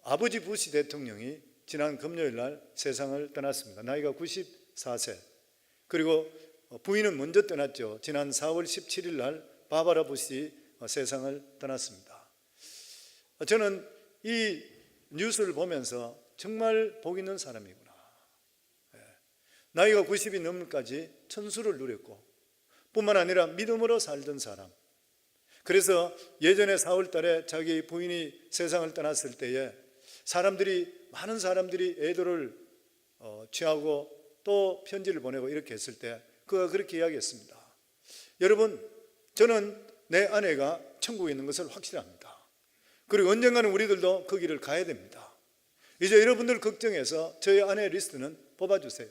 아버지 부시 대통령이 지난 금요일 날 세상을 떠났습니다. 나이가 94세. 그리고 부인은 먼저 떠났죠. 지난 4월 17일 날 바바라 부시 세상을 떠났습니다. 저는 이 뉴스를 보면서 정말 복 있는 사람이구나. 나이가 90이 넘을까지 천수를 누렸고 뿐만 아니라 믿음으로 살던 사람. 그래서 예전에 4월 달에 자기 부인이 세상을 떠났을 때에 많은 사람들이 애도를 취하고 또 편지를 보내고 이렇게 했을 때 그가 그렇게 이야기했습니다. 여러분, 저는 내 아내가 천국에 있는 것을 확실합니다. 그리고 언젠가는 우리들도 그 길을 가야 됩니다. 이제 여러분들 걱정해서 저희 아내 리스트는 뽑아주세요.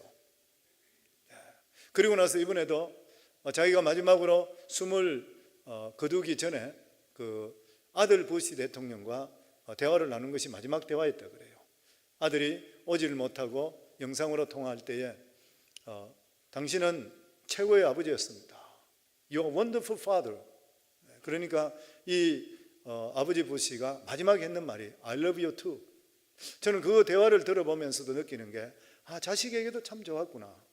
그리고 나서 이번에도 자기가 마지막으로 숨을 거두기 전에 그 아들 부시 대통령과 대화를 나눈 것이 마지막 대화였다 그래요. 아들이 오지를 못하고 영상으로 통화할 때에 당신은 최고의 아버지였습니다. You're a wonderful father. 그러니까 이 아버지 부시가 마지막에 했는 말이 I love you too. 저는 그 대화를 들어보면서도 느끼는 게 자식에게도 참 좋았구나.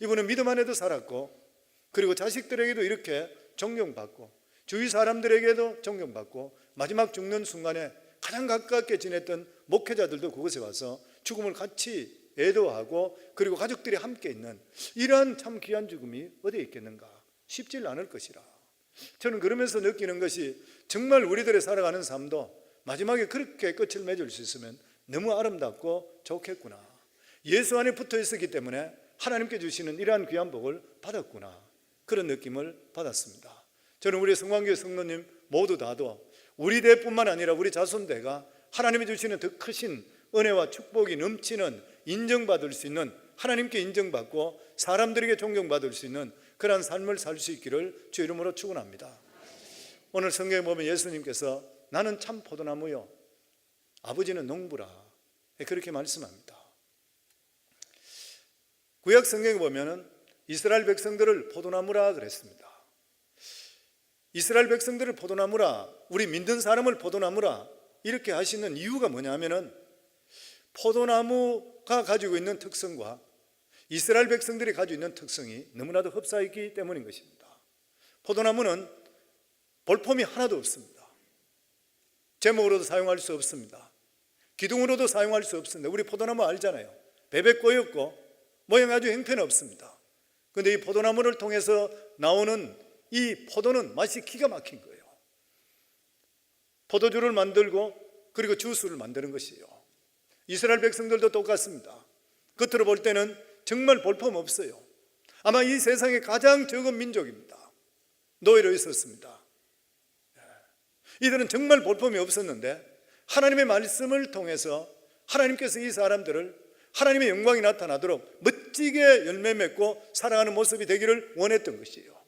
이분은 믿음 안에도 살았고 그리고 자식들에게도 이렇게 존경받고 주위 사람들에게도 존경받고 마지막 죽는 순간에 가장 가깝게 지냈던 목회자들도 그곳에 와서 죽음을 같이 애도하고 그리고 가족들이 함께 있는 이러한 참 귀한 죽음이 어디에 있겠는가? 쉽지 않을 것이라. 저는 그러면서 느끼는 것이 정말 우리들의 살아가는 삶도 마지막에 그렇게 끝을 맺을 수 있으면 너무 아름답고 좋겠구나. 예수 안에 붙어 있었기 때문에 하나님께 주시는 이러한 귀한 복을 받았구나. 그런 느낌을 받았습니다. 저는 우리 성광교회 성도님 모두 다도 우리 대뿐만 아니라 우리 자손대가 하나님이 주시는 더 크신 은혜와 축복이 넘치는 인정받을 수 있는, 하나님께 인정받고 사람들에게 존경받을 수 있는 그러한 삶을 살 수 있기를 주 이름으로 축원합니다. 오늘 성경에 보면 예수님께서 나는 참 포도나무요 아버지는 농부라 그렇게 말씀합니다. 구약 성경에 보면은 이스라엘 백성들을 포도나무라 그랬습니다. 이스라엘 백성들을 포도나무라, 우리 믿는 사람을 포도나무라 이렇게 하시는 이유가 뭐냐면은 포도나무가 가지고 있는 특성과 이스라엘 백성들이 가지고 있는 특성이 너무나도 흡사했기 때문인 것입니다. 포도나무는 볼품이 하나도 없습니다. 제목으로도 사용할 수 없습니다. 기둥으로도 사용할 수 없습니다. 우리 포도나무 알잖아요. 베베 꼬였고 모양이 아주 형편없습니다. 그런데 이 포도나무를 통해서 나오는 이 포도는 맛이 기가 막힌 거예요. 포도주를 만들고 그리고 주스를 만드는 것이에요. 이스라엘 백성들도 똑같습니다. 겉으로 볼 때는 정말 볼품 없어요. 아마 이 세상에 가장 적은 민족입니다. 노예로 있었습니다. 이들은 정말 볼품이 없었는데 하나님의 말씀을 통해서 하나님께서 이 사람들을 하나님의 영광이 나타나도록 멋지게 열매 맺고 살아가는 모습이 되기를 원했던 것이에요.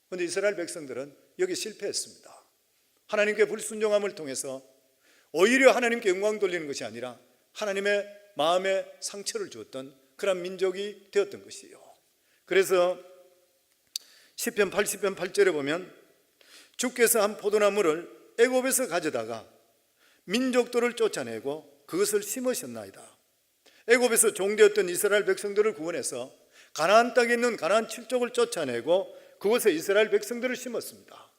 그런데 이스라엘 백성들은 여기 실패했습니다. 하나님께 불순종함을 통해서 오히려 하나님께 영광 돌리는 것이 아니라 하나님의 마음에 상처를 주었던 그런 민족이 되었던 것이에요. 그래서 시편 80편 8절에 보면 주께서 한 포도나무를 애굽에서 가져다가 민족들을 쫓아내고 그것을 심으셨나이다. 애굽에서 종되었던 이스라엘 백성들을 구원해서 가나안 땅에 있는 가나안 7족을 쫓아내고 그곳에 이스라엘 백성들을 심었습니다.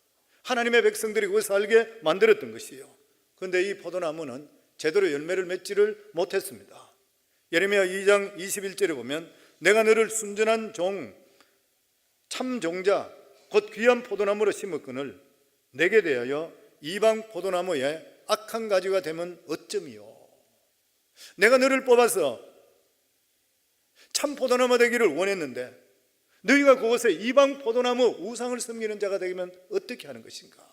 하나님의 백성들이 그곳에 살게 만들었던 것이에요. 그런데 이 포도나무는 제대로 열매를 맺지를 못했습니다. 예레미야 2장 21절에 보면 내가 너를 순전한 종, 참 종자, 곧 귀한 포도나무로 심었거늘 내게 대하여 이방 포도나무에 악한 가지가 되면 어쩌미요. 내가 너를 뽑아서 참 포도나무 되기를 원했는데 너희가 그곳에 이방 포도나무 우상을 섬기는 자가 되면 어떻게 하는 것인가.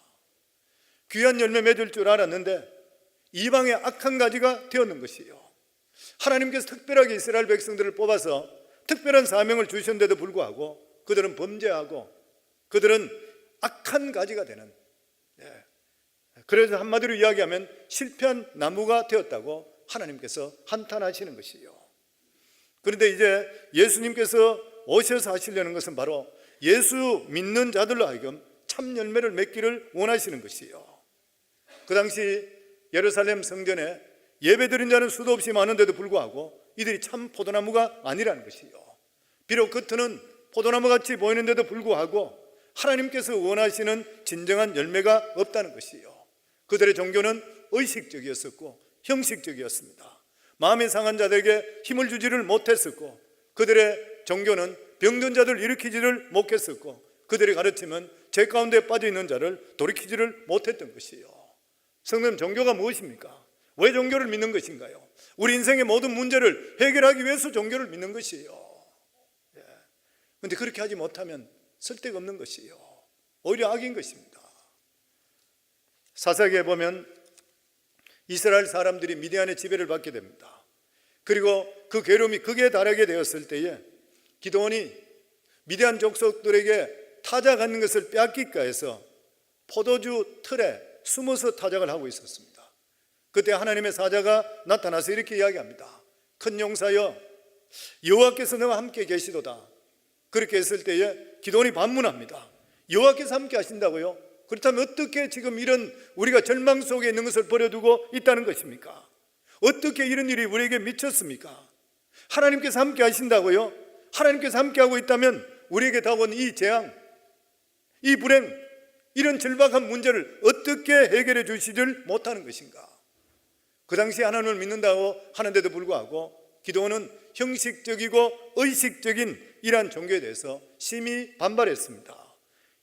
귀한 열매 맺을 줄 알았는데 이방의 악한 가지가 되었는 것이에요. 하나님께서 특별하게 이스라엘 백성들을 뽑아서 특별한 사명을 주셨는데도 불구하고 그들은 범죄하고 그들은 악한 가지가 되는, 그래서 한마디로 이야기하면 실패한 나무가 되었다고 하나님께서 한탄하시는 것이에요. 그런데 이제 예수님께서 오셔서 하시려는 것은 바로 예수 믿는 자들로 하여금 참 열매를 맺기를 원하시는 것이에요. 그 당시 예루살렘 성전에 예배드린 자는 수도 없이 많은데도 불구하고 이들이 참 포도나무가 아니라는 것이요. 비록 겉은 포도나무같이 보이는데도 불구하고 하나님께서 원하시는 진정한 열매가 없다는 것이요. 그들의 종교는 의식적이었었고 형식적이었습니다. 마음이 상한 자들에게 힘을 주지를 못했었고, 그들의 종교는 병든 자들을 일으키지를 못했었고, 그들의 가르침은 죄 가운데 빠져 있는 자를 돌이키지를 못했던 것이요. 성도님, 종교가 무엇입니까? 왜 종교를 믿는 것인가요? 우리 인생의 모든 문제를 해결하기 위해서 종교를 믿는 것이에요. 그런데 그렇게 하지 못하면 쓸데가 없는 것이에요. 오히려 악인 것입니다. 사사기에 보면 이스라엘 사람들이 미디안의 지배를 받게 됩니다. 그리고 그 괴로움이 극에 달하게 되었을 때에 기드온이 미디안 족속들에게 타작하는 것을 빼앗길까 해서 포도주 틀에 숨어서 타작을 하고 있었습니다. 그때 하나님의 사자가 나타나서 이렇게 이야기합니다. 큰 용사여, 여호와께서 너와 함께 계시도다. 그렇게 했을 때에 기드온이 반문합니다. 여호와께서 함께 하신다고요? 그렇다면 어떻게 지금 이런 우리가 절망 속에 있는 것을 버려두고 있다는 것입니까? 어떻게 이런 일이 우리에게 미쳤습니까? 하나님께서 함께 하신다고요? 하나님께서 함께 하고 있다면 우리에게 다가온 이 재앙, 이 불행, 이런 절박한 문제를 어떻게 해결해 주시질 못하는 것인가? 그 당시 하나님을 믿는다고 하는데도 불구하고 기드온은 형식적이고 의식적인 이러한 종교에 대해서 심히 반발했습니다.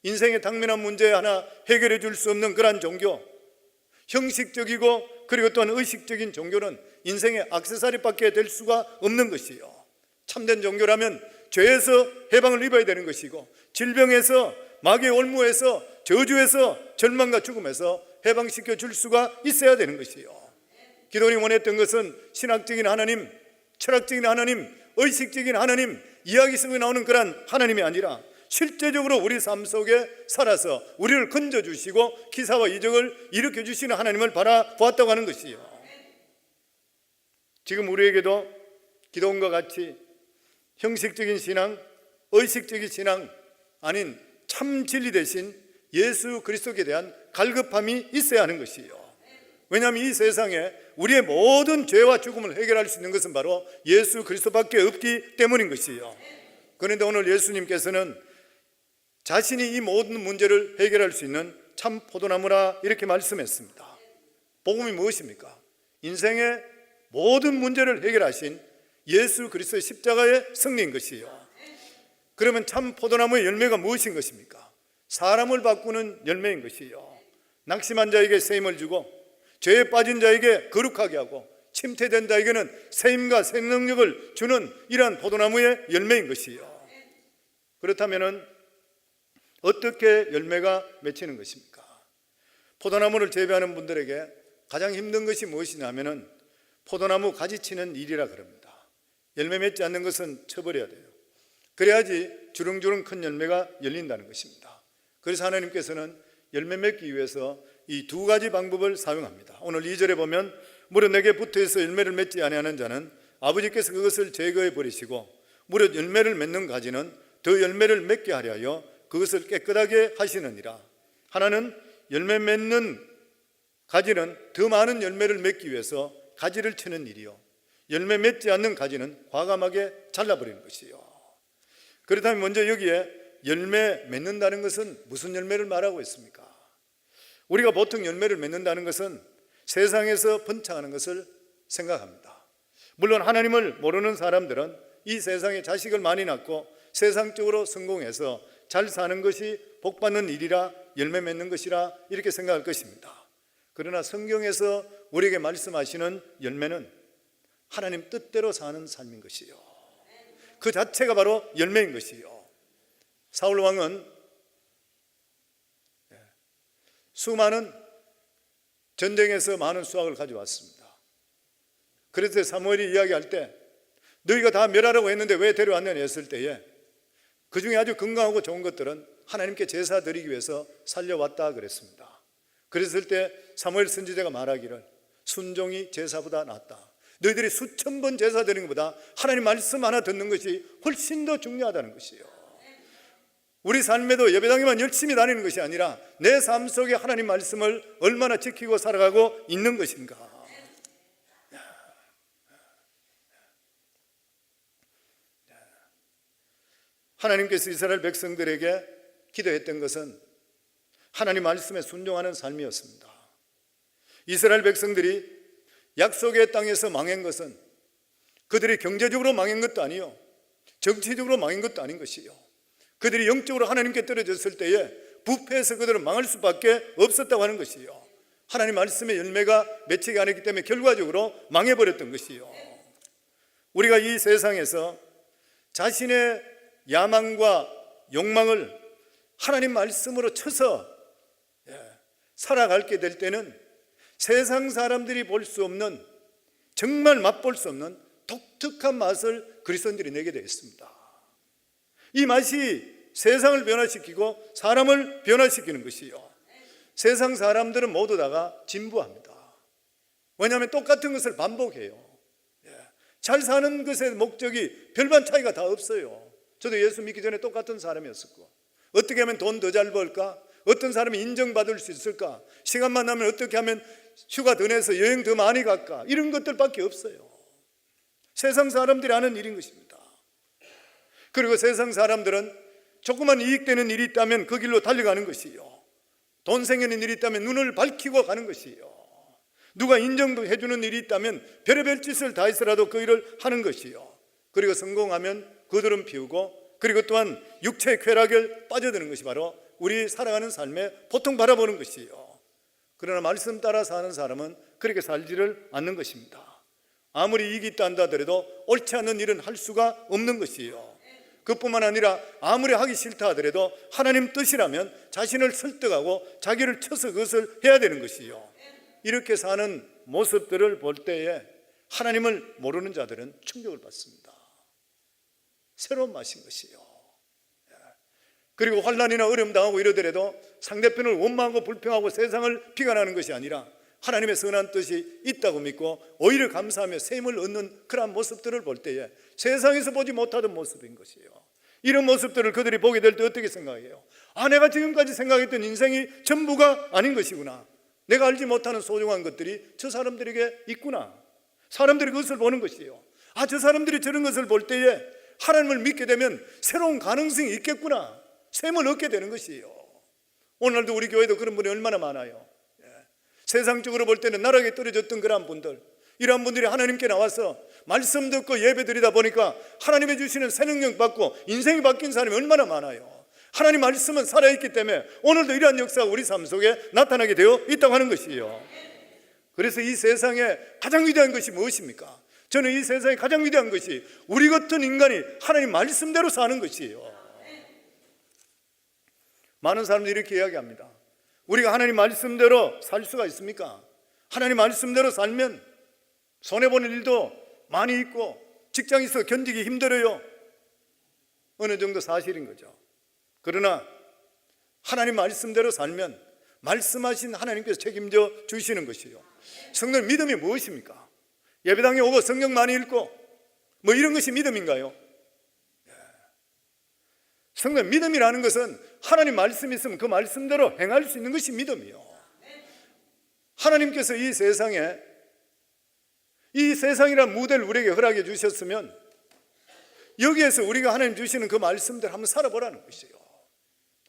인생의 당면한 문제 하나 해결해 줄 수 없는 그러한 종교, 형식적이고 그리고 또한 의식적인 종교는 인생의 액세서리밖에 될 수가 없는 것이요. 참된 종교라면 죄에서 해방을 입어야 되는 것이고, 질병에서, 마귀의 올무에서, 저주에서, 절망과 죽음에서 해방시켜 줄 수가 있어야 되는 것이요. 기도원이 원했던 것은 신학적인 하나님, 철학적인 하나님, 의식적인 하나님, 이야기 속에 나오는 그런 하나님이 아니라 실제적으로 우리 삶 속에 살아서 우리를 건져주시고 기사와 이적을 일으켜주시는 하나님을 바라보았다고 하는 것이요. 지금 우리에게도 기도원과 같이 형식적인 신앙, 의식적인 신앙 아닌 참 진리 대신 예수 그리스도에 대한 갈급함이 있어야 하는 것이요. 왜냐하면 이 세상에 우리의 모든 죄와 죽음을 해결할 수 있는 것은 바로 예수 그리스도밖에 없기 때문인 것이요. 그런데 오늘 예수님께서는 자신이 이 모든 문제를 해결할 수 있는 참 포도나무라 이렇게 말씀했습니다. 복음이 무엇입니까? 인생의 모든 문제를 해결하신 예수 그리스도의 십자가의 승리인 것이요. 그러면 참 포도나무의 열매가 무엇인 것입니까? 사람을 바꾸는 열매인 것이요. 낙심한 자에게 새 힘을 주고 죄에 빠진 자에게 거룩하게 하고 침체된 자에게는 새 힘과 새 능력을 주는 이러한 포도나무의 열매인 것이요. 그렇다면 어떻게 열매가 맺히는 것입니까? 포도나무를 재배하는 분들에게 가장 힘든 것이 무엇이냐면 포도나무 가지치는 일이라 그럽니다. 열매 맺지 않는 것은 쳐버려야 돼요. 그래야지 주렁주렁 큰 열매가 열린다는 것입니다. 그래서 하나님께서는 열매 맺기 위해서 이 두 가지 방법을 사용합니다. 오늘 2절에 보면 무릇 내게 붙어서 열매를 맺지 아니하는 자는 아버지께서 그것을 제거해 버리시고 무릇 열매를 맺는 가지는 더 열매를 맺게 하려 하여 그것을 깨끗하게 하시느니라. 하나는 열매 맺는 가지는 더 많은 열매를 맺기 위해서 가지를 치는 일이요, 열매 맺지 않는 가지는 과감하게 잘라버리는 것이요. 그렇다면 먼저 여기에 열매 맺는다는 것은 무슨 열매를 말하고 있습니까? 우리가 보통 열매를 맺는다는 것은 세상에서 번창하는 것을 생각합니다. 물론 하나님을 모르는 사람들은 이 세상에 자식을 많이 낳고 세상적으로 성공해서 잘 사는 것이 복받는 일이라 열매 맺는 것이라 이렇게 생각할 것입니다. 그러나 성경에서 우리에게 말씀하시는 열매는 하나님 뜻대로 사는 삶인 것이요, 그 자체가 바로 열매인 것이요. 사울 왕은 수많은 전쟁에서 많은 수확을 가져왔습니다. 그래서 사무엘이 이야기할 때 너희가 다 멸하라고 했는데 왜 데려왔느냐 했을 때에 그 중에 아주 건강하고 좋은 것들은 하나님께 제사 드리기 위해서 살려왔다 그랬습니다. 그랬을 때 사무엘 선지자가 말하기를 순종이 제사보다 낫다. 너희들이 수천 번 제사 드리는 것보다 하나님 말씀 하나 듣는 것이 훨씬 더 중요하다는 것이에요. 우리 삶에도 예배당에만 열심히 다니는 것이 아니라 내 삶 속에 하나님 말씀을 얼마나 지키고 살아가고 있는 것인가. 하나님께서 이스라엘 백성들에게 기도했던 것은 하나님 말씀에 순종하는 삶이었습니다. 이스라엘 백성들이 약속의 땅에서 망한 것은 그들이 경제적으로 망한 것도 아니요, 정치적으로 망한 것도 아닌 것이요, 그들이 영적으로 하나님께 떨어졌을 때에 부패해서 그들은 망할 수밖에 없었다고 하는 것이요, 하나님 말씀의 열매가 맺히지 않았기 때문에 결과적으로 망해버렸던 것이요, 우리가 이 세상에서 자신의 야망과 욕망을 하나님 말씀으로 쳐서 살아가게 될 때는 세상 사람들이 볼 수 없는, 정말 맛볼 수 없는 독특한 맛을 그리스도인들이 내게 되겠습니다. 이 맛이 세상을 변화시키고 사람을 변화시키는 것이요, 세상 사람들은 모두 다가 진부합니다. 왜냐하면 똑같은 것을 반복해요. 잘 사는 것의 목적이 별반 차이가 다 없어요. 저도 예수 믿기 전에 똑같은 사람이었었고, 어떻게 하면 돈 더 잘 벌까? 어떤 사람이 인정받을 수 있을까? 시간만 나면 어떻게 하면 휴가 더 내서 여행 더 많이 갈까? 이런 것들밖에 없어요. 세상 사람들이 하는 일인 것입니다. 그리고 세상 사람들은 조그만 이익되는 일이 있다면 그 길로 달려가는 것이요, 돈 생기는 일이 있다면 눈을 밝히고 가는 것이요, 누가 인정도 해주는 일이 있다면 별의별 짓을 다 해서라도 그 일을 하는 것이요, 그리고 성공하면 그들은 피우고, 그리고 또한 육체의 쾌락에 빠져드는 것이 바로 우리 살아가는 삶에 보통 바라보는 것이요. 그러나 말씀 따라 사는 사람은 그렇게 살지를 않는 것입니다. 아무리 이익이 있다 한다 하더라도 옳지 않은 일은 할 수가 없는 것이요, 그뿐만 아니라 아무리 하기 싫다 하더라도 하나님 뜻이라면 자신을 설득하고 자기를 쳐서 그것을 해야 되는 것이요, 이렇게 사는 모습들을 볼 때에 하나님을 모르는 자들은 충격을 받습니다. 새로운 맛인 것이요. 그리고 환난이나 어려움 당하고 이러더라도 상대편을 원망하고 불평하고 세상을 비관하는 것이 아니라 하나님의 선한 뜻이 있다고 믿고 오히려 감사하며 샘을 얻는 그러한 모습들을 볼 때에 세상에서 보지 못하던 모습인 것이에요. 이런 모습들을 그들이 보게 될 때 어떻게 생각해요? 아, 내가 지금까지 생각했던 인생이 전부가 아닌 것이구나, 내가 알지 못하는 소중한 것들이 저 사람들에게 있구나, 사람들이 그것을 보는 것이에요. 아, 저 사람들이 저런 것을 볼 때에 하나님을 믿게 되면 새로운 가능성이 있겠구나, 샘을 얻게 되는 것이에요. 오늘도 우리 교회도 그런 분이 얼마나 많아요. 세상적으로 볼 때는 나락에 떨어졌던 그러한 분들, 이러한 분들이 하나님께 나와서 말씀 듣고 예배 드리다 보니까 하나님이 주시는 새 능력 받고 인생이 바뀐 사람이 얼마나 많아요. 하나님 말씀은 살아있기 때문에 오늘도 이러한 역사가 우리 삶 속에 나타나게 되어 있다고 하는 것이에요. 그래서 이 세상에 가장 위대한 것이 무엇입니까? 저는 이 세상에 가장 위대한 것이 우리 같은 인간이 하나님 말씀대로 사는 것이에요. 많은 사람들이 이렇게 이야기합니다. 우리가 하나님 말씀대로 살 수가 있습니까? 하나님 말씀대로 살면 손해보는 일도 많이 있고 직장에서 견디기 힘들어요. 어느 정도 사실인 거죠. 그러나 하나님 말씀대로 살면 말씀하신 하나님께서 책임져 주시는 것이에요. 성도님, 믿음이 무엇입니까? 예배당에 오고 성경 많이 읽고 뭐 이런 것이 믿음인가요? 성도님, 믿음이라는 것은 하나님 말씀이 있으면 그 말씀대로 행할 수 있는 것이 믿음이요. 하나님께서 이 세상이란 무대를 우리에게 허락해 주셨으면 여기에서 우리가 하나님 주시는 그 말씀대로 한번 살아보라는 것이에요.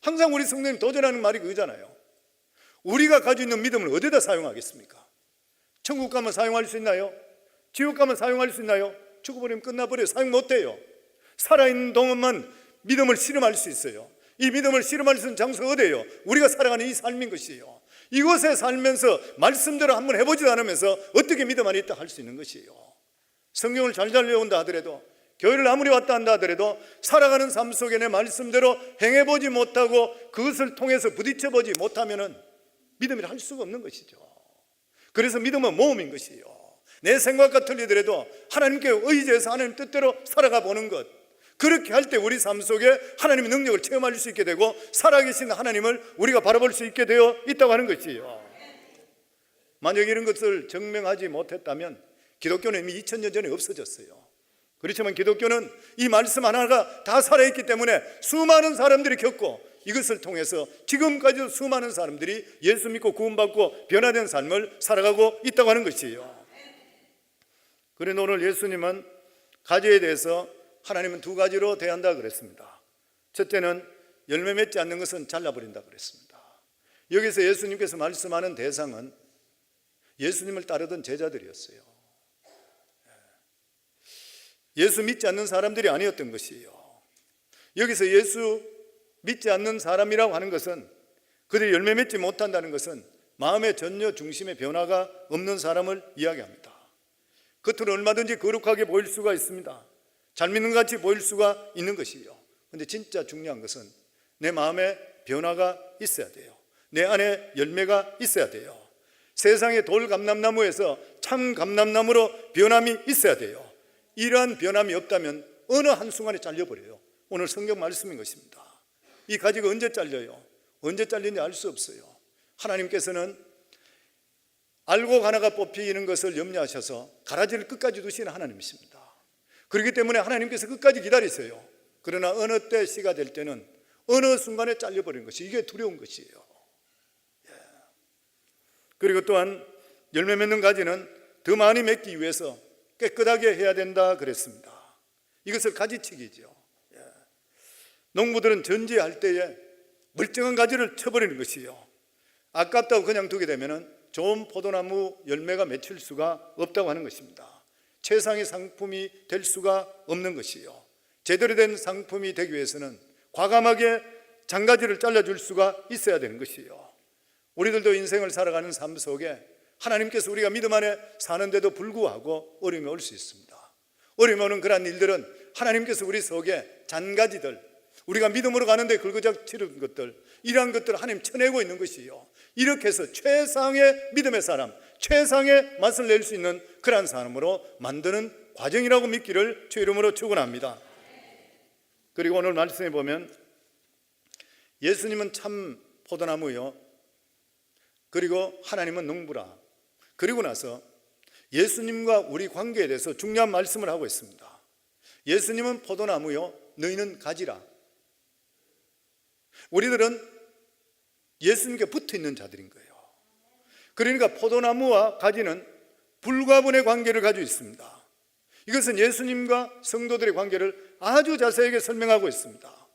항상 우리 성도님 도전하는 말이 그거잖아요. 우리가 가지고 있는 믿음을 어디다 사용하겠습니까? 천국 가면 사용할 수 있나요? 지옥 가면 사용할 수 있나요? 죽어버리면 끝나버려요. 사용 못해요. 살아있는 동안만 믿음을 실험할 수 있어요. 이 믿음을 실험할 수 있는 장소가 어디예요? 우리가 살아가는 이 삶인 것이에요. 이곳에 살면서 말씀대로 한번 해보지도 않으면서 어떻게 믿음 안에 있다 할 수 있는 것이에요. 성경을 잘 외운다 하더라도, 교회를 아무리 왔다 한다 하더라도 살아가는 삶 속에 내 말씀대로 행해보지 못하고 그것을 통해서 부딪혀보지 못하면 믿음이라 할 수가 없는 것이죠. 그래서 믿음은 모험인 것이에요. 내 생각과 틀리더라도 하나님께 의지해서 하나님 뜻대로 살아가 보는 것, 그렇게 할 때 우리 삶 속에 하나님의 능력을 체험할 수 있게 되고 살아계신 하나님을 우리가 바라볼 수 있게 되어 있다고 하는 것이에요. 만약 이런 것을 증명하지 못했다면 기독교는 이미 2000년 전에 없어졌어요. 그렇지만 기독교는 이 말씀 하나가 다 살아있기 때문에 수많은 사람들이 겪고 이것을 통해서 지금까지도 수많은 사람들이 예수 믿고 구원받고 변화된 삶을 살아가고 있다고 하는 것이에요. 그런데 오늘 예수님은 가지에 대해서 하나님은 두 가지로 대한다 그랬습니다. 첫째는 열매 맺지 않는 것은 잘라버린다 그랬습니다. 여기서 예수님께서 말씀하는 대상은 예수님을 따르던 제자들이었어요. 예수 믿지 않는 사람들이 아니었던 것이에요. 여기서 예수 믿지 않는 사람이라고 하는 것은, 그들이 열매 맺지 못한다는 것은 마음의 전혀 중심의 변화가 없는 사람을 이야기합니다. 겉으로 얼마든지 거룩하게 보일 수가 있습니다. 잘 믿는 것 같이 보일 수가 있는 것이에요. 그런데 진짜 중요한 것은 내 마음에 변화가 있어야 돼요. 내 안에 열매가 있어야 돼요. 세상의 돌 감람나무에서 참 감람나무로 변함이 있어야 돼요. 이러한 변함이 없다면 어느 한순간에 잘려버려요. 오늘 성경 말씀인 것입니다. 이 가지가 언제 잘려요? 언제 잘리는지 알 수 없어요. 하나님께서는 알곡 하나가 뽑히는 것을 염려하셔서 가라지를 끝까지 두시는 하나님이십니다. 그렇기 때문에 하나님께서 끝까지 기다리세요. 그러나 어느 때 시가 될 때는 어느 순간에 잘려버리는 것이, 이게 두려운 것이에요. 그리고 또한 열매 맺는 가지는 더 많이 맺기 위해서 깨끗하게 해야 된다 그랬습니다. 이것을 가지치기죠. 농부들은 전지할 때에 멀쩡한 가지를 쳐버리는 것이요, 아깝다고 그냥 두게 되면 좋은 포도나무 열매가 맺힐 수가 없다고 하는 것입니다. 최상의 상품이 될 수가 없는 것이요, 제대로 된 상품이 되기 위해서는 과감하게 장가지를 잘라줄 수가 있어야 되는 것이요. 우리들도 인생을 살아가는 삶 속에 하나님께서 우리가 믿음 안에 사는데도 불구하고 어려움이 올 수 있습니다. 어려움이 오는 그러한 일들은 하나님께서 우리 속에 잔가지들, 우리가 믿음으로 가는데 긁어잡히는 것들, 이러한 것들을 하나님 쳐내고 있는 것이요, 이렇게 해서 최상의 믿음의 사람, 최상의 맛을 낼 수 있는 그러한 사람으로 만드는 과정이라고 믿기를 주 이름으로 축원합니다. 그리고 오늘 말씀에 보면 예수님은 참 포도나무요, 그리고 하나님은 농부라. 그리고 나서 예수님과 우리 관계에 대해서 중요한 말씀을 하고 있습니다. 예수님은 포도나무요, 너희는 가지라. 우리들은 예수님께 붙어 있는 자들인 거예요. 그러니까 포도나무와 가지는 불가분의 관계를 가지고 있습니다. 이것은 예수님과 성도들의 관계를 아주 자세하게 설명하고 있습니다.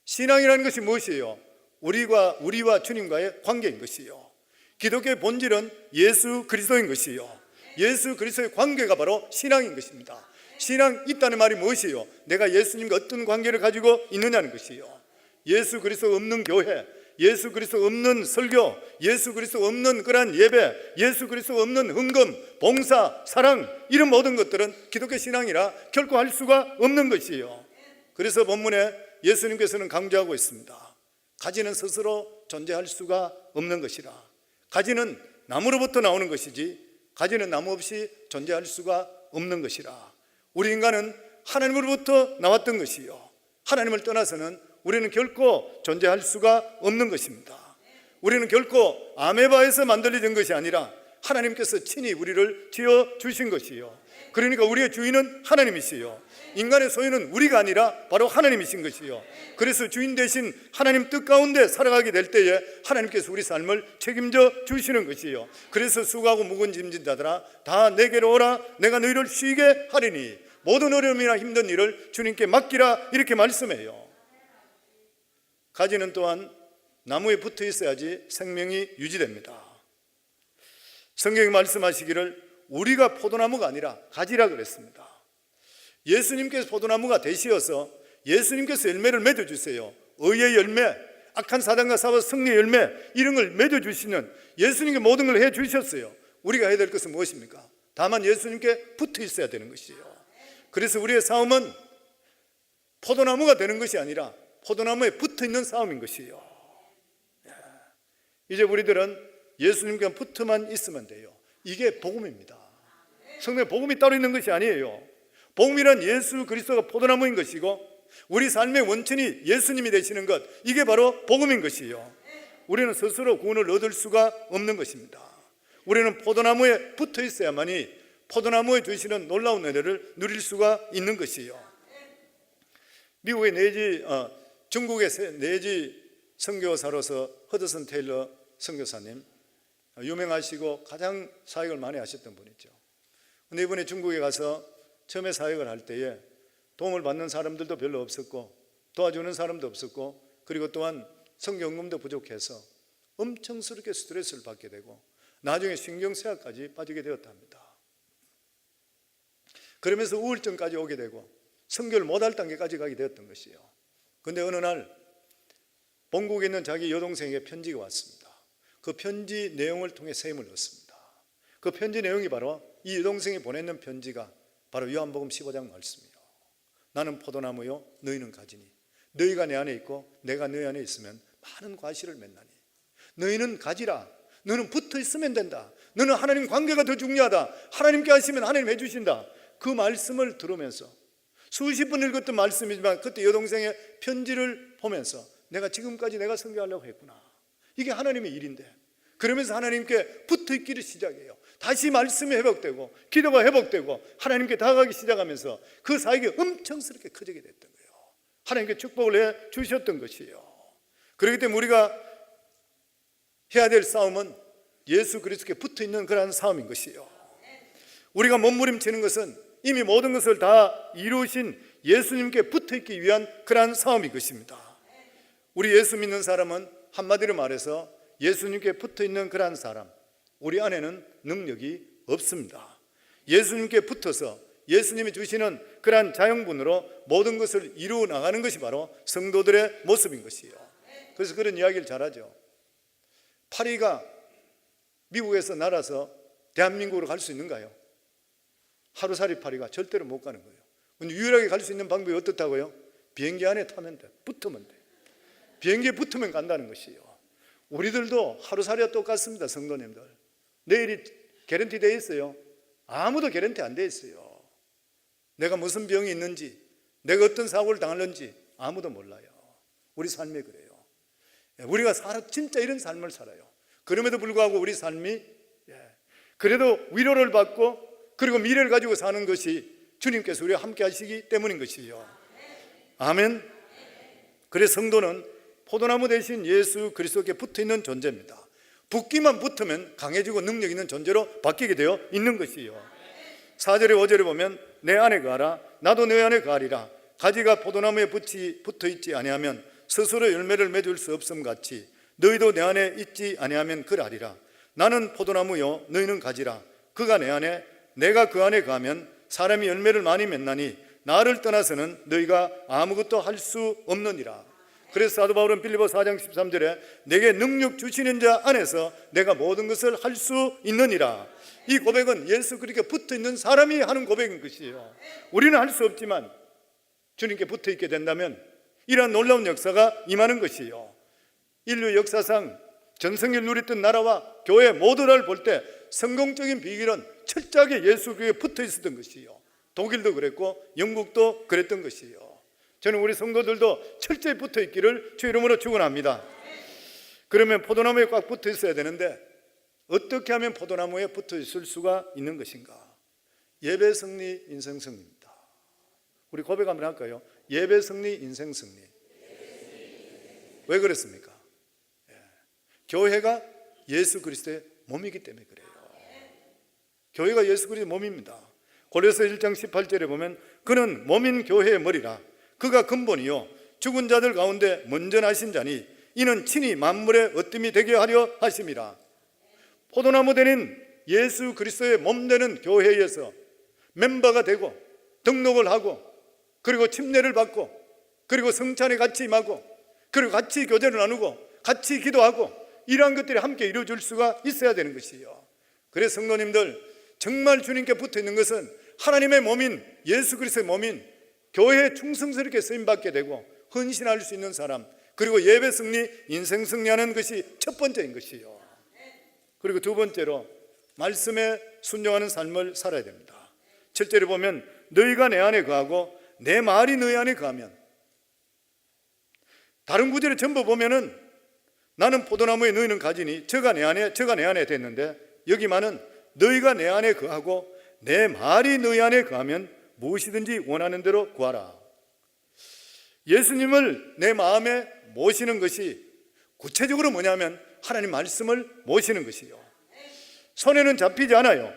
신앙이라는 것이 무엇이에요? 우리와 주님과의 관계인 것이요, 기독교의 본질은 예수 그리스도인 것이요, 예수 그리스도의 관계가 바로 신앙인 것입니다. 신앙 있다는 말이 무엇이에요? 내가 예수님과 어떤 관계를 가지고 있느냐는 것이요, 예수 그리스도 없는 교회, 예수 그리스도 없는 설교, 예수 그리스도 없는 그러한 예배, 예수 그리스도 없는 헌금, 봉사, 사랑, 이런 모든 것들은 기독교 신앙이라 결코 할 수가 없는 것이에요. 그래서 본문에 예수님께서는 강조하고 있습니다. 가지는 스스로 존재할 수가 없는 것이라. 가지는 나무로부터 나오는 것이지 가지는 나무 없이 존재할 수가 없는 것이라. 우리 인간은 하나님으로부터 나왔던 것이요, 하나님을 떠나서는 우리는 결코 존재할 수가 없는 것입니다. 우리는 결코 아메바에서 만들어진 것이 아니라 하나님께서 친히 우리를 지어 주신 것이요, 그러니까 우리의 주인은 하나님이시요, 인간의 소유는 우리가 아니라 바로 하나님이신 것이요, 그래서 주인 대신 하나님 뜻 가운데 살아가게 될 때에 하나님께서 우리 삶을 책임져 주시는 것이요, 그래서 수고하고 무거운 짐진 자들아 다 내게로 오라, 내가 너희를 쉬게 하리니 모든 어려움이나 힘든 일을 주님께 맡기라, 이렇게 말씀해요. 가지는 또한 나무에 붙어 있어야지 생명이 유지됩니다. 성경이 말씀하시기를 우리가 포도나무가 아니라 가지라 그랬습니다. 예수님께서 포도나무가 되시어서 예수님께서 열매를 맺어주세요. 의의 열매, 악한 사단과 싸워 승리의 열매, 이런 걸 맺어주시는 예수님께 모든 걸 해주셨어요. 우리가 해야 될 것은 무엇입니까? 다만 예수님께 붙어 있어야 되는 것이에요. 그래서 우리의 싸움은 포도나무가 되는 것이 아니라 포도나무에 붙어 있는 싸움인 것이에요. 이제 우리들은 예수님과 붙어만 있으면 돼요. 이게 복음입니다. 성경에 복음이 따로 있는 것이 아니에요. 복음이란 예수 그리스도가 포도나무인 것이고 우리 삶의 원천이 예수님이 되시는 것, 이게 바로 복음인 것이에요. 우리는 스스로 구원을 얻을 수가 없는 것입니다. 우리는 포도나무에 붙어 있어야만이 포도나무에 주시는 놀라운 은혜를 누릴 수가 있는 것이에요. 미국의 중국의 내지 선교사로서 허드슨 테일러 선교사님, 유명하시고 가장 사역을 많이 하셨던 분이죠. 근데 이번에 중국에 가서 처음에 사역을 할 때에 도움을 받는 사람들도 별로 없었고 도와주는 사람도 없었고, 그리고 또한 성경금도 부족해서 엄청스럽게 스트레스를 받게 되고 나중에 신경쇠약까지 빠지게 되었답니다. 그러면서 우울증까지 오게 되고 선교를 못할 단계까지 가게 되었던 것이에요. 그런데 어느 날 본국에 있는 자기 여동생에게 편지가 왔습니다. 그 편지 내용을 통해 세임을 얻습니다. 그 편지 내용이 바로 이 여동생이 보내는 편지가 바로 요한복음 15장 말씀이에요. 나는 포도나무요 너희는 가지니 너희가 내 안에 있고 내가 너희 안에 있으면 많은 과실을 맺나니 너희는 가지라. 너는 붙어 있으면 된다. 너는 하나님 관계가 더 중요하다. 하나님께 하시면 하나님 해주신다. 그 말씀을 들으면서 수십 번 읽었던 말씀이지만 그때 여동생의 편지를 보면서 내가 지금까지 내가 선교하려고 했구나. 이게 하나님의 일인데, 그러면서 하나님께 붙어 있기를 시작해요. 다시 말씀이 회복되고 기도가 회복되고 하나님께 다가가기 시작하면서 그 사역이 엄청스럽게 커지게 됐던 거예요. 하나님께 축복을 해 주셨던 것이에요. 그렇기 때문에 우리가 해야 될 싸움은 예수 그리스도께 붙어 있는 그러한 싸움인 것이에요. 우리가 몸부림치는 것은 이미 모든 것을 다 이루신 예수님께 붙어 있기 위한 그러한 싸움인 것입니다. 우리 예수 믿는 사람은 한마디로 말해서 예수님께 붙어 있는 그러한 사람, 우리 안에는 능력이 없습니다. 예수님께 붙어서 예수님이 주시는 그러한 자연분으로 모든 것을 이루어 나가는 것이 바로 성도들의 모습인 것이에요. 그래서 그런 이야기를 잘하죠. 파리가 미국에서 날아서 대한민국으로 갈 수 있는가요? 하루살이 파리가 절대로 못 가는 거예요. 근데 유일하게 갈 수 있는 방법이 어떻다고요? 비행기 안에 타면 돼. 붙으면 돼. 비행기에 붙으면 간다는 것이에요. 우리들도 하루살이와 똑같습니다. 성도님들, 내일이 개런티 되어 있어요? 아무도 개런티 안 되어 있어요. 내가 무슨 병이 있는지, 내가 어떤 사고를 당하는지 아무도 몰라요. 우리 삶이 그래요. 우리가 진짜 이런 삶을 살아요. 그럼에도 불구하고 우리 삶이 그래도 위로를 받고 그리고 미래를 가지고 사는 것이 주님께서 우리와 함께 하시기 때문인 것이에요. 아멘. 그래서 성도는 포도나무 대신 예수 그리스도께 붙어있는 존재입니다. 붙기만 붙으면 강해지고 능력 있는 존재로 바뀌게 되어 있는 것이에요. 4절에 5절에 보면 내 안에 거하라 나도 내 안에 거하리라. 가지가 포도나무에 붙어있지 아니하면 스스로 열매를 맺을 수 없음 같이 너희도 내 안에 있지 아니하면 그러하리라. 나는 포도나무요 너희는 가지라. 그가 내 안에 내가 그 안에 거하면 사람이 열매를 많이 맺나니 나를 떠나서는 너희가 아무것도 할 수 없느니라. 그래서 사도 바울은 빌립보 4장 13절에 내게 능력 주시는 자 안에서 내가 모든 것을 할 수 있느니라. 이 고백은 예수 그리스도께 붙어 있는 사람이 하는 고백인 것이에요. 우리는 할 수 없지만 주님께 붙어 있게 된다면 이러한 놀라운 역사가 임하는 것이에요. 인류 역사상 전성기를 누렸던 나라와 교회 모두를 볼 때 성공적인 비결은 철저하게 예수 그리스도에 붙어 있었던 것이에요. 독일도 그랬고 영국도 그랬던 것이에요. 저는 우리 성도들도 철저히 붙어 있기를 주 이름으로 축원합니다. 그러면 포도나무에 꽉 붙어 있어야 되는데 어떻게 하면 포도나무에 붙어 있을 수가 있는 것인가? 예배 승리, 인생 승리입니다. 우리 고백 한번 할까요? 예배 승리, 인생 승리. 왜 그렇습니까? 교회가 예수 그리스도의 몸이기 때문에 그래요. 교회가 예수 그리스도의 몸입니다. 고린도서 1장 18절에 보면 그는 몸인 교회의 머리라. 그가 근본이요 죽은 자들 가운데 먼저 나신 자니 이는 친히 만물의 어뜸이 되게 하려 하심이라. 포도나무 되는 예수 그리스도의 몸 되는 교회에서 멤버가 되고 등록을 하고 그리고 침례를 받고 그리고 성찬에 같이 임하고 그리고 같이 교제를 나누고 같이 기도하고 이러한 것들이 함께 이루어질 수가 있어야 되는 것이에요. 그래서 성도님들 정말 주님께 붙어 있는 것은 하나님의 몸인 예수 그리스도의 몸인 교회에 충성스럽게 쓰임받게 되고 헌신할 수 있는 사람, 그리고 예배 승리, 인생 승리하는 것이 첫 번째인 것이에요. 그리고 두 번째로 말씀에 순종하는 삶을 살아야 됩니다. 7절에 보면 너희가 내 안에 거하고 내 말이 너희 안에 거하면, 다른 구절에 전부 보면은 나는 포도나무에 너희는 가지니 저가 내 안에 됐는데 여기만은 너희가 내 안에 거하고 내 말이 너희 안에 거하면 무엇이든지 원하는 대로 구하라. 예수님을 내 마음에 모시는 것이 구체적으로 뭐냐면 하나님 말씀을 모시는 것이요. 손에는 잡히지 않아요.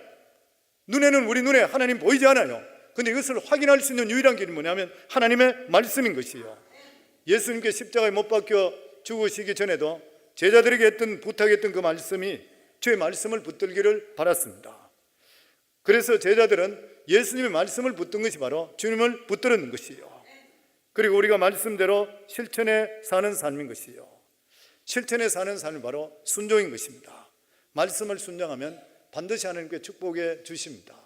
눈에는 우리 눈에 하나님 보이지 않아요. 근데 이것을 확인할 수 있는 유일한 길이 뭐냐면 하나님의 말씀인 것이요. 예수님께 십자가에 못 박혀 죽으시기 전에도 제자들에게 부탁했던 그 말씀이 주의 말씀을 붙들기를 바랐습니다. 그래서 제자들은 예수님의 말씀을 붙든 것이 바로 주님을 붙들는 것이요, 그리고 우리가 말씀대로 실천해 사는 삶인 것이요, 실천해 사는 삶이 바로 순종인 것입니다. 말씀을 순종하면 반드시 하나님께 축복해 주십니다.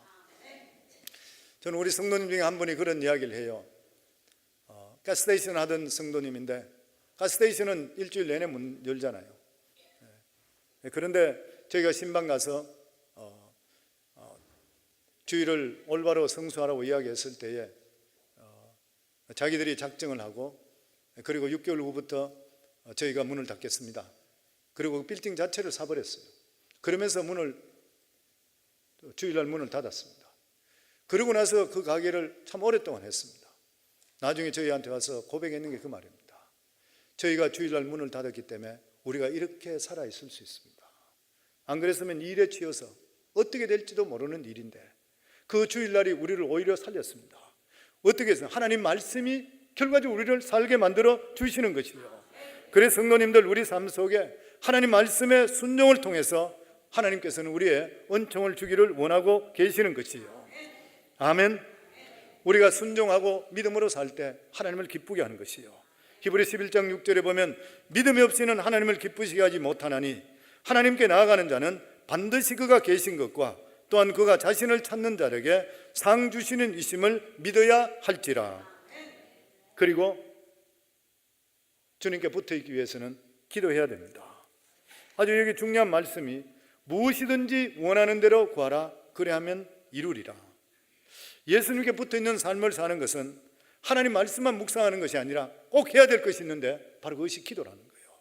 저는 우리 성도님 중에 한 분이 그런 이야기를 해요. 가스테이션 하던 성도님인데, 가스테이션은 일주일 내내 문 열잖아요. 그런데 저희가 신방 가서 주일을 올바로 성수하라고 이야기했을 때에 자기들이 작정을 하고, 그리고 6개월 후부터 저희가 문을 닫겠습니다. 그리고 그 빌딩 자체를 사버렸어요. 그러면서 주일날 문을 닫았습니다. 그러고 나서 그 가게를 참 오랫동안 했습니다. 나중에 저희한테 와서 고백했는 게 그 말입니다. 저희가 주일날 문을 닫았기 때문에 우리가 이렇게 살아있을 수 있습니다. 안 그랬으면 일에 치여서 어떻게 될지도 모르는 일인데 그 주일날이 우리를 오히려 살렸습니다. 어떻게 해서 하나님 말씀이 결과적으로 우리를 살게 만들어 주시는 것이요, 그래서 성도님들, 우리 삶 속에 하나님 말씀의 순종을 통해서 하나님께서는 우리의 은총을 주기를 원하고 계시는 것이요. 아멘. 우리가 순종하고 믿음으로 살 때 하나님을 기쁘게 하는 것이요, 히브리 11장 6절에 보면 믿음이 없이는 하나님을 기쁘시게 하지 못하나니 하나님께 나아가는 자는 반드시 그가 계신 것과 또한 그가 자신을 찾는 자에게 상 주시는 이심을 믿어야 할지라. 그리고 주님께 붙어있기 위해서는 기도해야 됩니다. 아주 여기 중요한 말씀이 무엇이든지 원하는 대로 구하라, 그래하면 이루리라. 예수님께 붙어있는 삶을 사는 것은 하나님 말씀만 묵상하는 것이 아니라 꼭 해야 될 것이 있는데 바로 그것이 기도라는 거예요.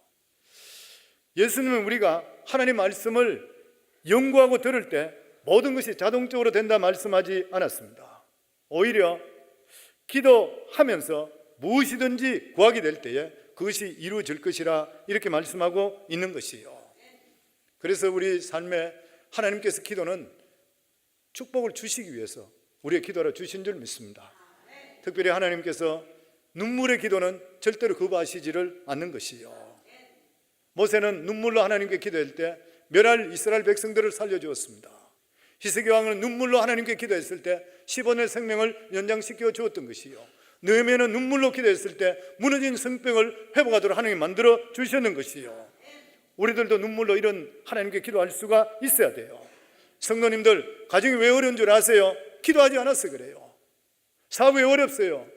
예수님은 우리가 하나님 말씀을 연구하고 들을 때 모든 것이 자동적으로 된다 말씀하지 않았습니다. 오히려 기도하면서 무엇이든지 구하게 될 때에 그것이 이루어질 것이라 이렇게 말씀하고 있는 것이요. 그래서 우리 삶에 하나님께서 기도는 축복을 주시기 위해서 우리의 기도를 주신 줄 믿습니다. 특별히 하나님께서 눈물의 기도는 절대로 거부하시지를 않는 것이요. 모세는 눈물로 하나님께 기도할 때 멸할 이스라엘 백성들을 살려주었습니다. 히스기 왕은 눈물로 하나님께 기도했을 때 10원의 생명을 연장시켜 주었던 것이요. 느헤미야는 눈물로 기도했을 때 무너진 성벽을 회복하도록 하나님이 만들어 주셨는 것이요. 우리들도 눈물로 이런 하나님께 기도할 수가 있어야 돼요. 성도님들, 가정이 왜 어려운 줄 아세요? 기도하지 않아서 그래요. 사업이 어렵어요.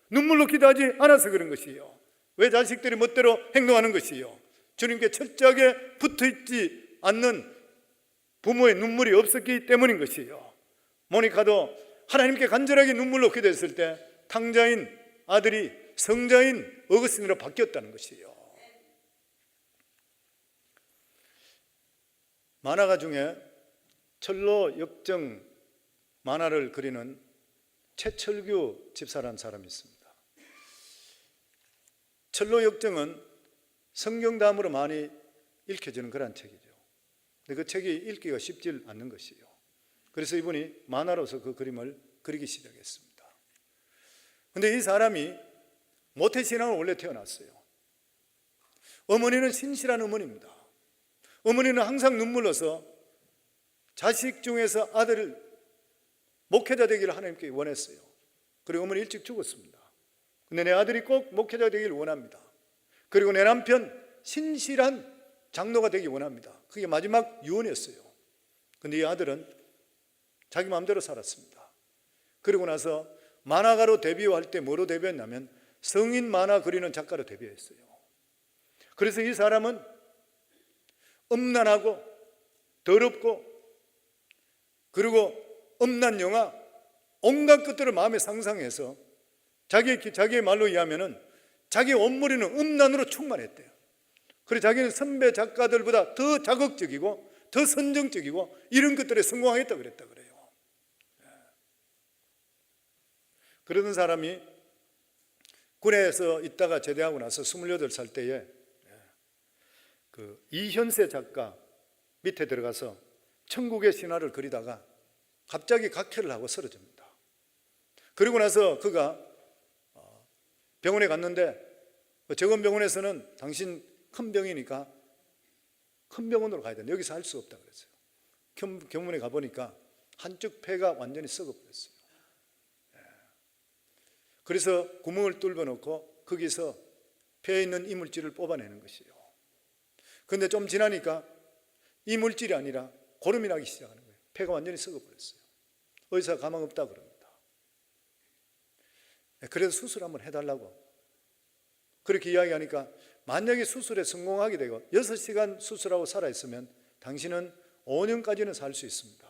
눈물로 기도하지 않아서 그런 것이요. 왜 자식들이 멋대로 행동하는 것이요? 주님께 철저하게 붙어있지 않는 부모의 눈물이 없었기 때문인 것이요. 모니카도 하나님께 간절하게 눈물로 기도했을 때 탕자인 아들이 성자인 어거스틴으로 바뀌었다는 것이요. 만화가 중에 철로 역정 만화를 그리는 최철규 집사라는 사람이 있습니다. 철로 역정은 성경 다음으로 많이 읽혀지는 그런 책이죠. 근데 그 책이 읽기가 쉽지 않는 것이요. 그래서 이분이 만화로서 그 그림을 그리기 시작했습니다. 그런데 이 사람이 모태신앙을 원래 태어났어요. 어머니는 신실한 어머니입니다. 어머니는 항상 눈물로서 자식 중에서 아들을 목회자 되기를 하나님께 원했어요. 그리고 어머니 일찍 죽었습니다. 근데 내 아들이 꼭 목회자 되기를 원합니다. 그리고 내 남편 신실한 장로가 되기 원합니다. 그게 마지막 유언이었어요. 근데 이 아들은 자기 마음대로 살았습니다. 그리고 나서 만화가로 데뷔할 때 뭐로 데뷔했냐면 성인 만화 그리는 작가로 데뷔했어요. 그래서 이 사람은 음란하고 더럽고 그리고 음란 영화 온갖 것들을 마음에 상상해서 자기의 말로 의하면은 자기 온머리는 음란으로 충만했대요. 그래서 자기는 선배 작가들보다 더 자극적이고 더 선정적이고 이런 것들에 성공하겠다 그랬다 그래요. 그러던 사람이 군에서 있다가 제대하고 나서 28살 때에 그 이현세 작가 밑에 들어가서 천국의 신화를 그리다가 갑자기 각혈을 하고 쓰러집니다. 그리고 나서 그가 병원에 갔는데 정원병원에서는 당신 큰 병이니까 큰 병원으로 가야 된다. 여기서 할 수 없다 그랬어요. 경문에 가보니까 한쪽 폐가 완전히 썩어버렸어요. 그래서 구멍을 뚫어 놓고 거기서 폐에 있는 이물질을 뽑아내는 것이에요. 그런데 좀 지나니까 이물질이 아니라 고름이 나기 시작하는 거예요. 폐가 완전히 썩어버렸어요. 의사가 가망 없다 그럽니다. 그래서 수술 한번 해달라고 그렇게 이야기하니까, 만약에 수술에 성공하게 되고 6시간 수술하고 살아있으면 당신은 5년까지는 살 수 있습니다.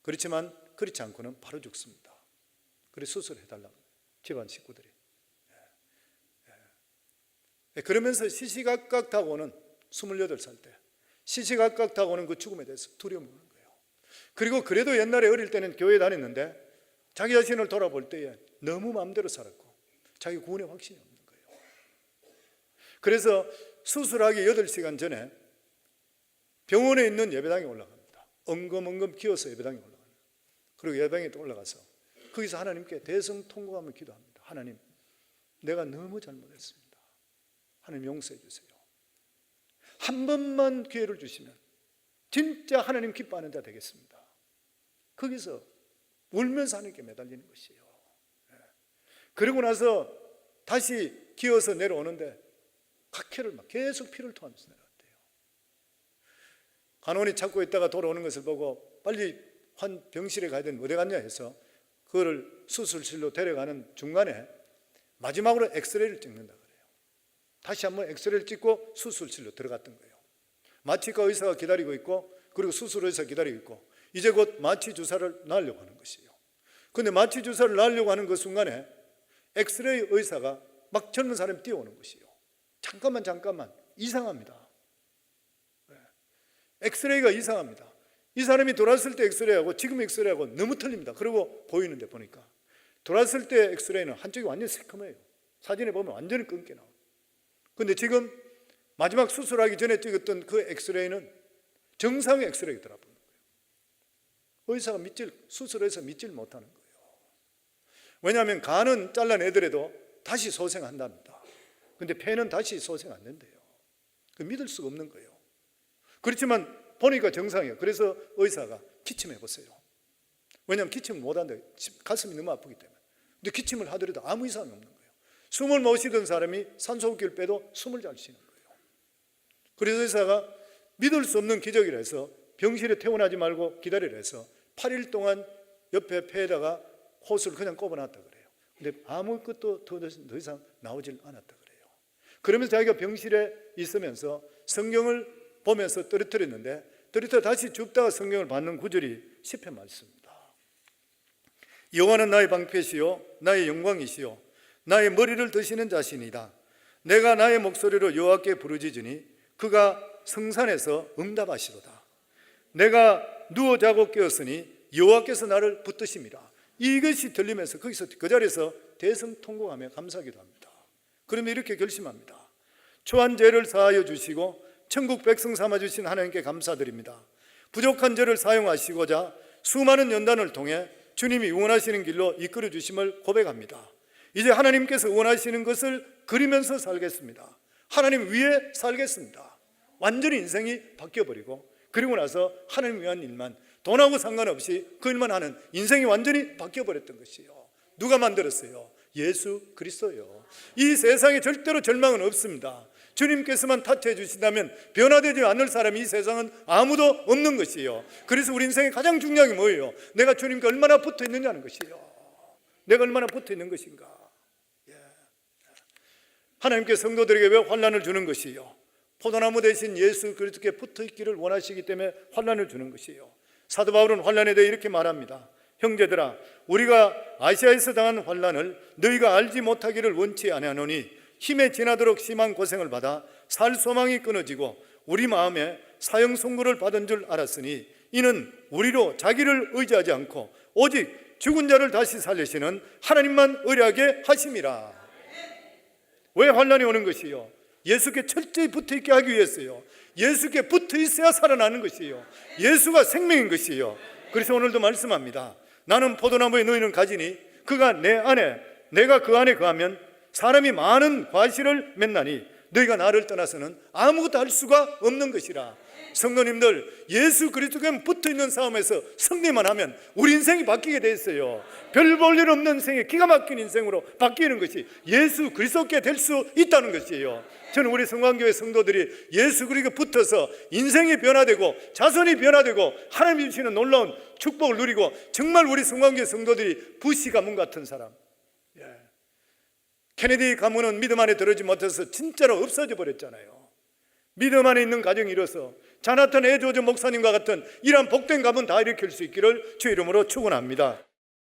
그렇지만 그렇지 않고는 바로 죽습니다. 그래서 수술해달라고 집안 식구들이. 그러면서 시시각각 다가오는 28살 때 시시각각 다가오는 그 죽음에 대해서 두려움을 하는 거예요. 그리고 그래도 옛날에 어릴 때는 교회 다녔는데 자기 자신을 돌아볼 때에 너무 마음대로 살았고 자기 구원의 확신이 없는 거예요. 그래서 수술하기 8시간 전에 병원에 있는 예배당에 올라갑니다. 엉금엉금 기어서 예배당에 올라가요. 그리고 예배당에 또 올라가서 거기서 하나님께 대성통곡하며 기도합니다. 하나님, 내가 너무 잘못했습니다. 하나님 용서해 주세요. 한 번만 기회를 주시면 진짜 하나님 기뻐하는 자 되겠습니다. 거기서 울면서 하나님께 매달리는 것이에요. 그러고 나서 다시 기어서 내려오는데 각혈을 막 계속 피를 토하면서 내려왔대요. 간호원이 찾고 있다가 돌아오는 것을 보고 빨리 병실에 가야 되는데 어디 갔냐 해서 그거를 수술실로 데려가는 중간에 마지막으로 엑스레이를 찍는다 그래요. 다시 한번 엑스레이를 찍고 수술실로 들어갔던 거예요. 마취과 의사가 기다리고 있고, 그리고 수술 의사가 기다리고 있고, 이제 곧 마취 주사를 놔려고 하는 것이에요. 그런데 마취 주사를 놔려고 하는 그 순간에 엑스레이 의사가 막 젊은 사람이 뛰어오는 것이에요. 잠깐만 이상합니다. 엑스레이가 이상합니다. 이 사람이 돌았을 때 엑스레이하고 지금 엑스레이하고 너무 틀립니다. 그리고 보이는데 보니까 돌았을 때 엑스레이는 한쪽이 완전히 새카매요. 사진에 보면 완전히 검게 나와요. 그런데 지금 마지막 수술하기 전에 찍었던 그 엑스레이는 정상의 엑스레이가 들어보는 거예요. 의사가 수술해서 믿질 못하는 거예요. 왜냐하면 간은 잘라내더라도 다시 소생한답니다. 그런데 폐는 다시 소생 안 된대요. 믿을 수가 없는 거예요. 그렇지만 보니까 정상이에요. 그래서 의사가 기침해 보세요. 왜냐하면 기침을 못한다. 가슴이 너무 아프기 때문에. 근데 기침을 하더라도 아무 이상이 없는 거예요. 숨을 못 쉬던 사람이 산소호흡기를 빼도 숨을 잘 쉬는 거예요. 그래서 의사가 믿을 수 없는 기적이라 해서 병실에 퇴원하지 말고 기다리라 해서 8일 동안 옆에 폐에다가 호스를 그냥 꼽아놨다 그래요. 근데 아무것도 더 이상 나오질 않았다 그래요. 그러면서 자기가 병실에 있으면서 성경을 보면서 떨어뜨렸는데 다시 줍다가 성경을 받는 구절이 시편 말씀입니다. 여호와는 나의 방패시요 나의 영광이시요 나의 머리를 드시는 자신이다. 내가 나의 목소리로 여호와께 부르짖으니 그가 성산에서 응답하시로다. 내가 누워 자고 깨었으니 여호와께서 나를 붙드심이라. 이것이 들리면서 거기서 그 자리에서 대성통곡하며 감사하기도 합니다. 그러면 이렇게 결심합니다. 초한 죄를 사하여 주시고 천국 백성 삼아주신 하나님께 감사드립니다. 부족한 저를 사용하시고자 수많은 연단을 통해 주님이 원하시는 길로 이끌어 주심을 고백합니다. 이제 하나님께서 원하시는 것을 그리면서 살겠습니다. 하나님 위에 살겠습니다. 완전히 인생이 바뀌어버리고, 그리고 나서 하나님 위한 일만, 돈하고 상관없이 그 일만 하는 인생이 완전히 바뀌어버렸던 것이에요. 누가 만들었어요? 예수 그리스도요. 이 세상에 절대로 절망은 없습니다. 주님께서만 타치해 주신다면 변화되지 않을 사람이 이 세상은 아무도 없는 것이에요. 그래서 우리 인생에 가장 중요한 게 뭐예요? 내가 주님께 얼마나 붙어 있느냐는 것이에요. 내가 얼마나 붙어 있는 것인가. 하나님께 성도들에게 왜 환난을 주는 것이에요? 포도나무 대신 예수 그리스도께 붙어 있기를 원하시기 때문에 환난을 주는 것이에요. 사도 바울은 환난에 대해 이렇게 말합니다. 형제들아, 우리가 아시아에서 당한 환난을 너희가 알지 못하기를 원치 아니하노니 힘에 지나도록 심한 고생을 받아 살 소망이 끊어지고 우리 마음에 사형 선고를 받은 줄 알았으니 이는 우리로 자기를 의지하지 않고 오직 죽은 자를 다시 살리시는 하나님만 의뢰하게 하심이라. 왜 환난이 오는 것이요? 예수께 철저히 붙어있게 하기 위해서요. 예수께 붙어있어야 살아나는 것이에요. 예수가 생명인 것이에요. 그래서 오늘도 말씀합니다. 나는 포도나무에 너희는 가지니 그가 내 안에 내가 그 안에 거하면 사람이 많은 과실을 맺나니 너희가 나를 떠나서는 아무것도 할 수가 없는 것이라. 성도님들, 예수 그리스도께 붙어있는 싸움에서 승리만 하면 우리 인생이 바뀌게 돼 있어요. 별 볼 일 없는 인생이 기가 막힌 인생으로 바뀌는 것이 예수 그리스도께 될 수 있다는 것이에요. 저는 우리 성광교회 성도들이 예수 그리스도께 붙어서 인생이 변화되고 자손이 변화되고 하나님 주시는 놀라운 축복을 누리고, 정말 우리 성광교회 성도들이 부시 가문 같은 사람, 케네디 가문은 믿음 안에 들어오지 못해서 진짜로 없어져 버렸잖아요. 믿음 안에 있는 가정이 이뤄서 자나탄 에조저 목사님과 같은 이러한 복된 가문 다 일으킬 수 있기를 주의 이름으로 축원합니다.